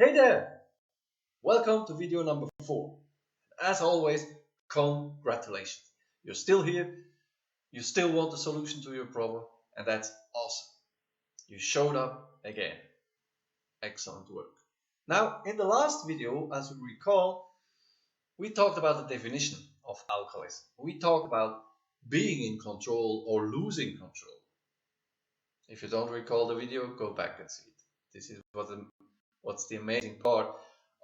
Hey there! Welcome to video number 4. As always, congratulations. You're still here, you still want a solution to your problem, and that's awesome. You showed up again. Excellent work. Now, in the last video, as you recall, we talked about the definition of alcoholism. We talked about being in control or losing control. If you don't recall the video, go back and see it. This is what's the amazing part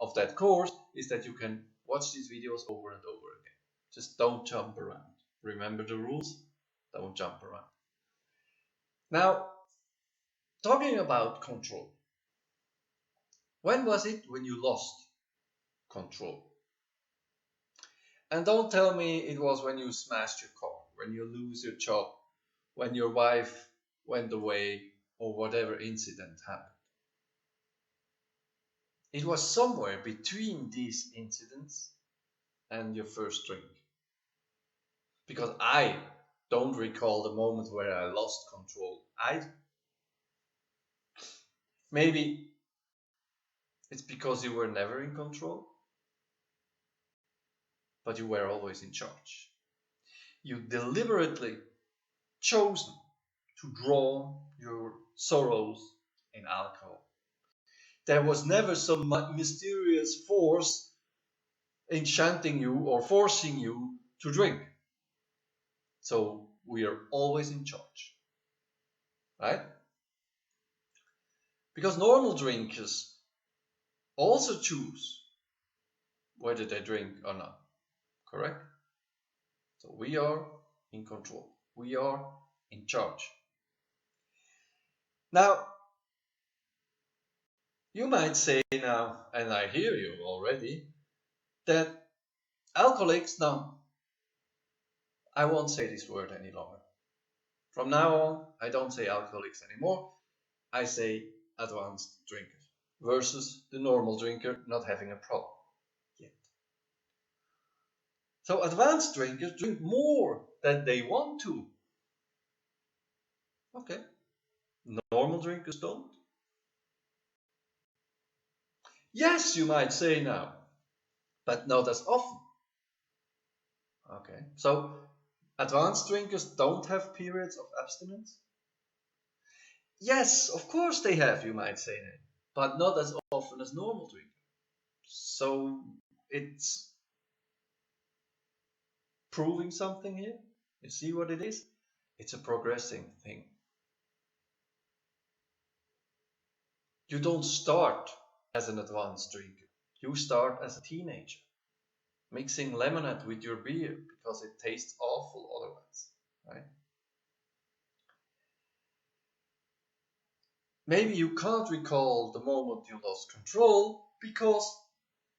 of that course is that you can watch these videos over and over again. Just don't jump around. Remember the rules, don't jump around. Now, talking about control. When was it when you lost control? And don't tell me it was when you smashed your car, when you lose your job, when your wife went away, or whatever incident happened. It was somewhere between these incidents and your first drink. Because I don't recall the moment where I lost control. Maybe it's because you were never in control, but you were always in charge. You deliberately chosen to drown your sorrows in alcohol. There was never some mysterious force enchanting you or forcing you to drink. So we are always in charge, right? Because normal drinkers also choose whether they drink or not, correct? So we are in control. We are in charge. Now, you might say now, and I hear you already, that alcoholics, now, I won't say this word any longer. From now on, I don't say alcoholics anymore. I say advanced drinkers versus the normal drinker not having a problem yet. So advanced drinkers drink more than they want to. Okay. Normal drinkers don't. Yes, you might say now, but not as often. Okay, so advanced drinkers don't have periods of abstinence? Yes, of course they have, you might say, but not as often as normal drinkers. So it's proving something here. You see what it is? It's a progressing thing. You don't start as an advanced drinker. You start as a teenager, mixing lemonade with your beer because it tastes awful otherwise, right? Maybe you can't recall the moment you lost control because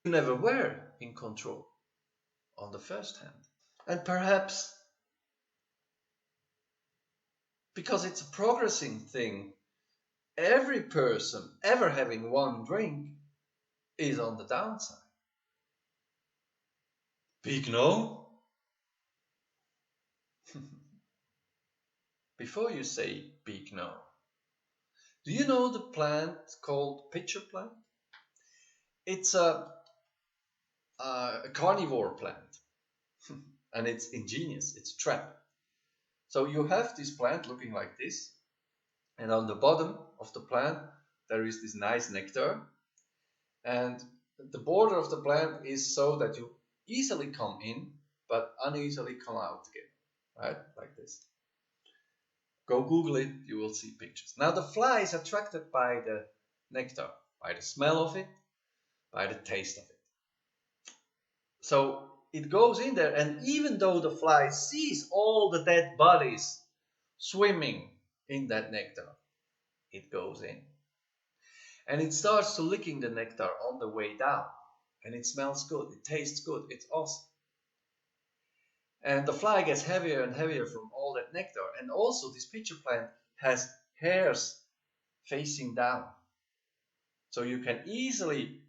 you never were in control on the first hand. And perhaps because it's a progressing thing, every person ever having one drink is on the downside. Big no? Before you say big no, do you know the plant called pitcher plant? It's a carnivore plant and it's ingenious, it's a trap. So you have this plant looking like this, and on the bottom of the plant there is this nice nectar, and the border of the plant is so that you easily come in but uneasily come out again, right? Like this. Go Google it, you will see pictures. Now the fly is attracted by the nectar, by the smell of it, by the taste of it. So it goes in there, and even though the fly sees all the dead bodies swimming in that nectar, it goes in. And it starts to licking the nectar on the way down. And it smells good, it tastes good, it's awesome. And the fly gets heavier and heavier from all that nectar. And also this pitcher plant has hairs facing down. So you can easily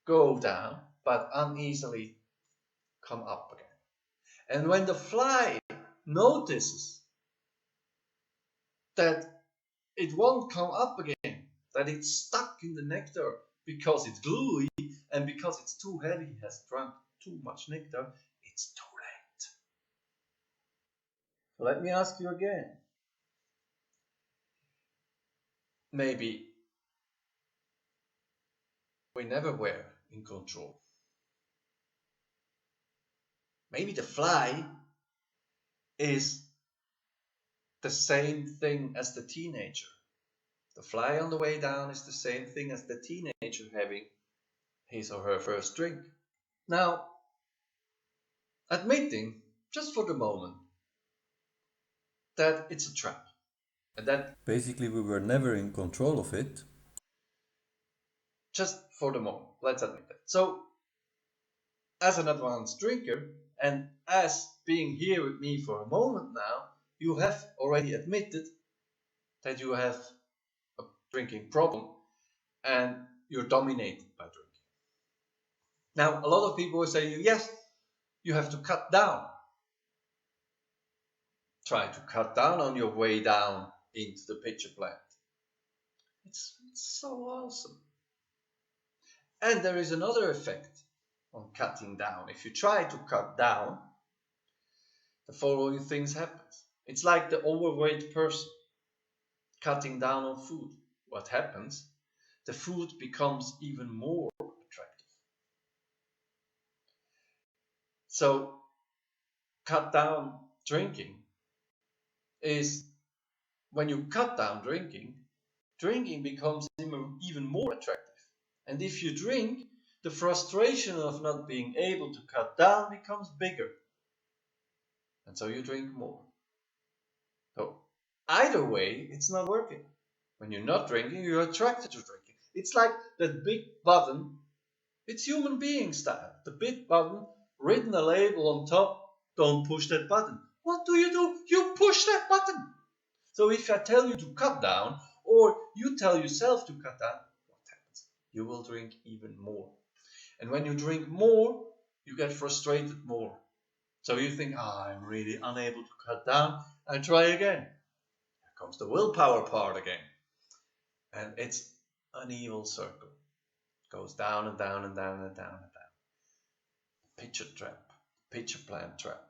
go down, but uneasily come up again. And when the fly notices that it won't come up again, that it's stuck in the nectar because it's gluey and because it's too heavy, he has drunk too much nectar, it's too late. So let me ask you again. Maybe we never were in control. Maybe the fly is the same thing as the teenager. The fly on the way down is the same thing as the teenager having his or her first drink. Now, admitting, just for the moment, that it's a trap. And that Basically, we were never in control of it. just for the moment, let's admit that. So, as an advanced drinker, and as being here with me for a moment now, you have already admitted that you have a drinking problem and you're dominated by drinking. Now, a lot of people will say, yes, you have to cut down. Try to cut down on your way down into the pitcher plant. It's so awesome. And there is another effect on cutting down. If you try to cut down, the following things happen. It's like the overweight person cutting down on food. What happens? The food becomes even more attractive. So, cut down drinking is when you cut down drinking, drinking becomes even more attractive. And if you drink, the frustration of not being able to cut down becomes bigger. And so you drink more. So either way, it's not working. When you're not drinking, you're attracted to drinking. It's like that big button. It's human being style. The big button, written a label on top, don't push that button. What do? You push that button. So if I tell you to cut down, or you tell yourself to cut down, what happens? You will drink even more. And when you drink more, you get frustrated more. So you think, I'm really unable to cut down, and try again. Here comes the willpower part again. And it's an evil circle. It goes down and down and down and down and down. Pitcher trap, pitcher plant trap.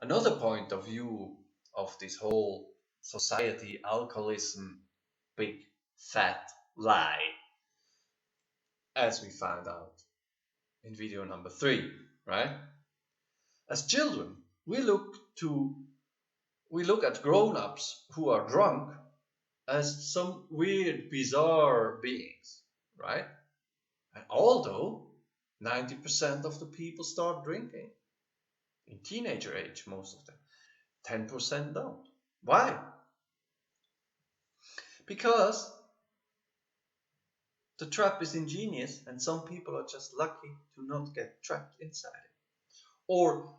Another point of view of this whole society alcoholism big fat lie, as we found out in video number 3, right? As children, we look at grown-ups who are drunk as some weird, bizarre beings, right? And although 90% of the people start drinking in teenager age, most of them, 10% don't. Why? Because the trap is ingenious and some people are just lucky to not get trapped inside it. Or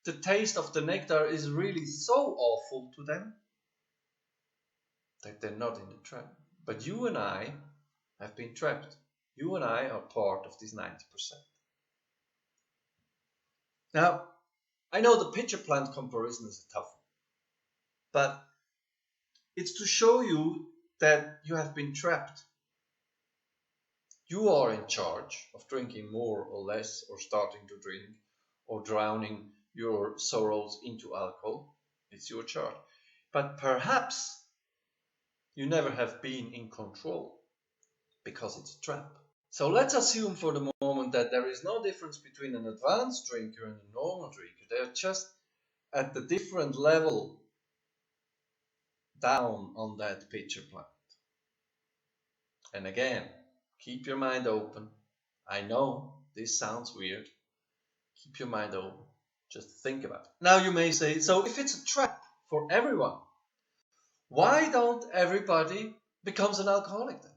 the taste of the nectar is really so awful to them that they're not in the trap. But you and I have been trapped. You and I are part of this 90%. Now, I know the pitcher plant comparison is a tough one, but it's to show you that you have been trapped. You are in charge of drinking more or less, or starting to drink, or drowning your sorrows into alcohol. It's your charge. But perhaps you never have been in control because it's a trap. So let's assume for the moment that there is no difference between an advanced drinker and a normal drinker. They're just at the different level down on that pitcher plant. And again, keep your mind open. I know this sounds weird. Keep your mind open. Just think about it. Now you may say, so if it's a trap for everyone, why don't everybody becomes an alcoholic then?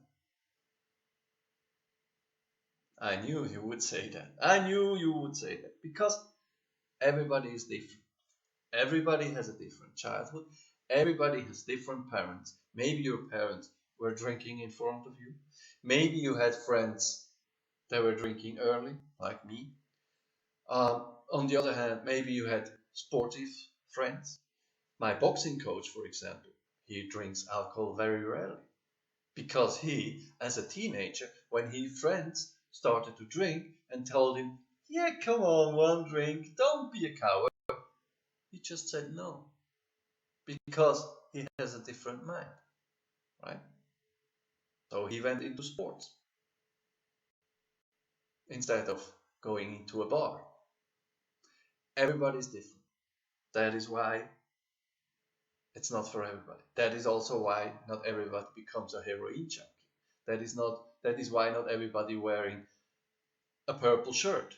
I knew you would say that. I knew you would say that. Because everybody is different. Everybody has a different childhood. Everybody has different parents. Maybe your parents were drinking in front of you. Maybe you had friends that were drinking early, like me. On the other hand, maybe you had sportive friends. My boxing coach, for example, he drinks alcohol very rarely because he, as a teenager, when his friends started to drink and told him, yeah, come on, one drink, don't be a coward. He just said no, because he has a different mind, right? So he went into sports instead of going into a bar. Everybody's different. That is why it's not for everybody. That is also why not everybody becomes a heroin junkie. That is why not everybody wearing a purple shirt.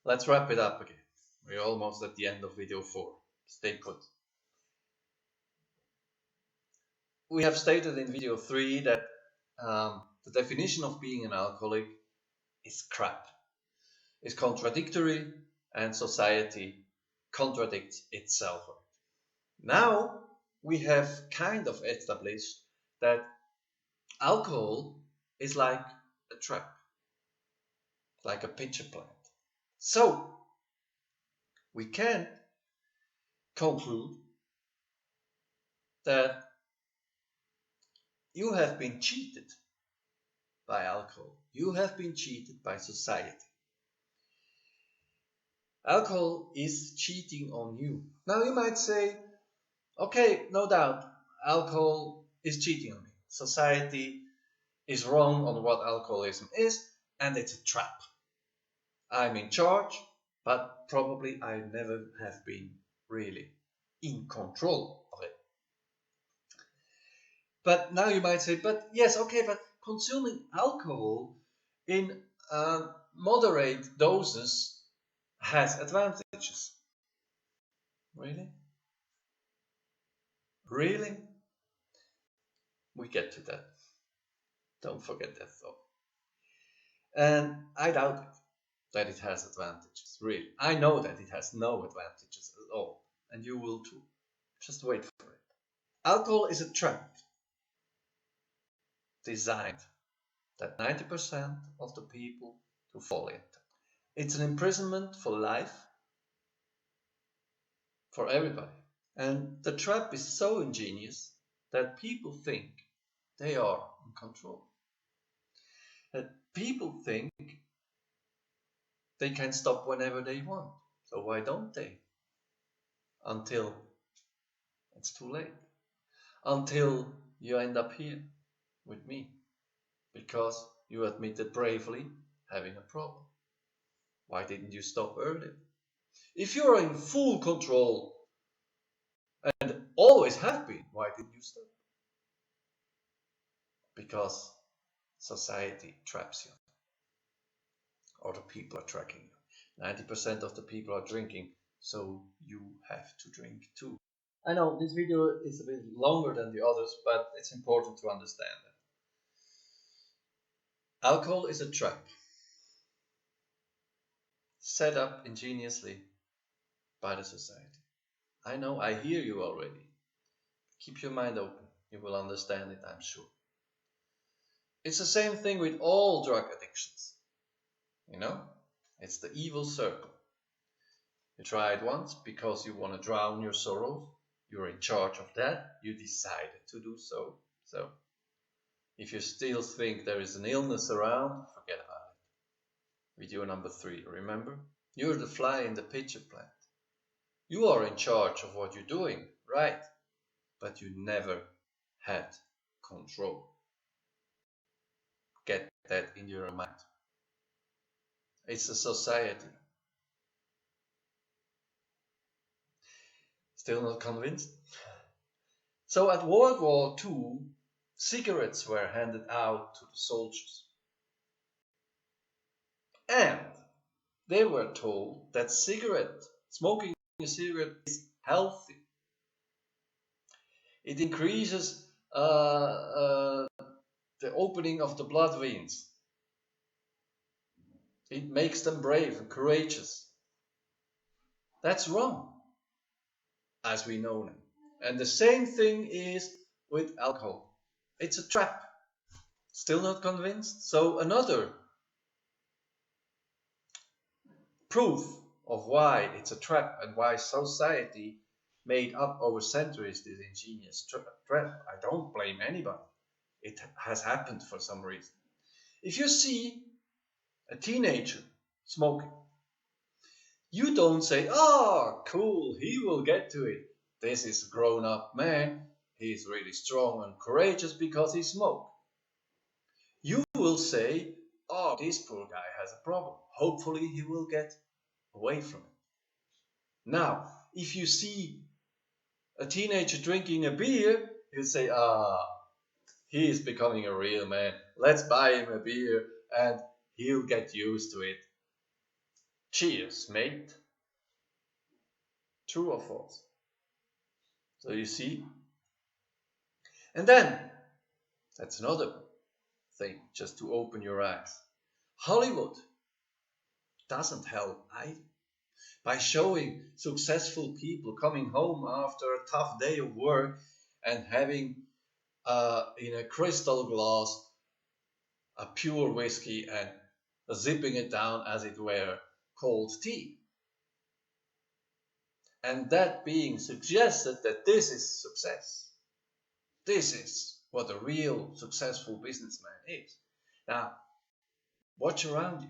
Let's wrap it up again. We're almost at the end of video 4. Stay put. We have stated in video 3 that the definition of being an alcoholic is crap. It's contradictory, and society contradicts itself. Now we have kind of established that alcohol is like a trap, like a pitcher plant. So we can conclude that you have been cheated by alcohol. You have been cheated by society. Alcohol is cheating on you. Now you might say, okay, no doubt, alcohol is cheating on me. Society is wrong on what alcoholism is, and it's a trap. I'm in charge, but probably I never have been really in control of it. But now you might say, but yes, okay, but consuming alcohol in moderate doses has advantages. Really? Really? We get to that. Don't forget that though. And I doubt that it has advantages, really. I know that it has no advantages at all, and you will too. Just wait for it. Alcohol is a trap designed that 90% of the people to fall into. It's an imprisonment for life for everybody. And the trap is so ingenious that people think they are in control. That people think they can stop whenever they want. So why don't they? Until it's too late. Until you end up here with me. Because you admitted bravely having a problem. Why didn't you stop earlier? If you're in full control and always have been, why didn't you stop? Because society traps you. Or the people are tracking you. 90% of the people are drinking, so you have to drink too. I know this video is a bit longer than the others, but it's important to understand that. Alcohol is a trap. Set up ingeniously by the society. I know, I hear you already. Keep your mind open. You will understand it, I'm sure. It's the same thing with all drug addictions. You know, it's the evil circle. You try it once because you want to drown your sorrows. You're in charge of that. You decided to do so. So, if you still think there is an illness around, forget about it. Video number 3, remember? You're the fly in the pitcher plant. You are in charge of what you're doing, right? But you never had control. Get that in your mind. It's a society. Still not convinced? So at World War II, cigarettes were handed out to the soldiers. And they were told that smoking a cigarette is healthy. It increases the opening of the blood veins. It makes them brave and courageous. That's wrong, as we know now. And the same thing is with alcohol. It's a trap. Still not convinced? So another proof of why it's a trap and why society made up over centuries this ingenious trap. I don't blame anybody. It has happened for some reason. If you see a teenager smoking, you don't say, "Oh, cool, he will get to it. This is a grown-up man. He's really strong and courageous because he smokes." You will say, "Oh, this poor guy has a problem. Hopefully he will get away from it." Now, if you see a teenager drinking a beer, you say, "Ah, he is becoming a real man. Let's buy him a beer and he'll get used to it. Cheers, mate." True or false? So you see. And then, that's another thing, just to open your eyes. Hollywood doesn't help either. By showing successful people coming home after a tough day of work and having in a crystal glass a pure whiskey and zipping it down as it were cold tea. And that being suggested that this is success. This is what a real successful businessman is. Now, watch around you.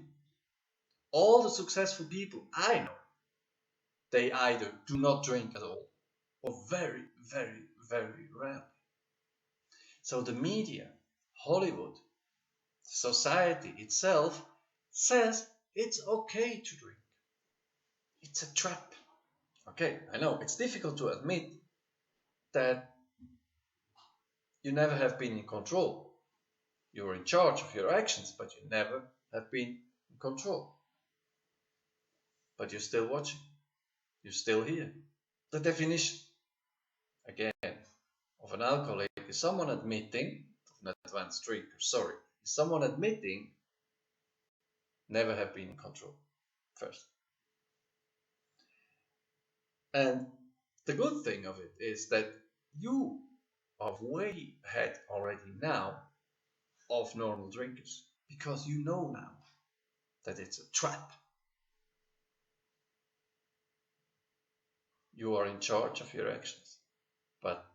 All the successful people I know, they either do not drink at all or very, very, very rarely. So the media, Hollywood, society itself says it's okay to drink. It's a trap. Okay, I know it's difficult to admit that you never have been in control. You're in charge of your actions, but you never have been in control. But you're still watching. You're still here. The definition, again, of an alcoholic is someone admitting, of an advanced drinker, sorry, is someone admitting never have been in control first. And the good thing of it is that you are way ahead already now of normal drinkers because you know now that it's a trap. You are in charge of your actions, but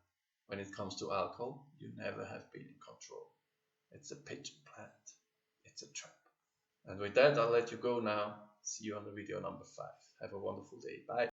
when it comes to alcohol, you never have been in control. It's a pitch plant. It's a trap. And with that, I'll let you go now. See you on the video number 5. Have a wonderful day. Bye.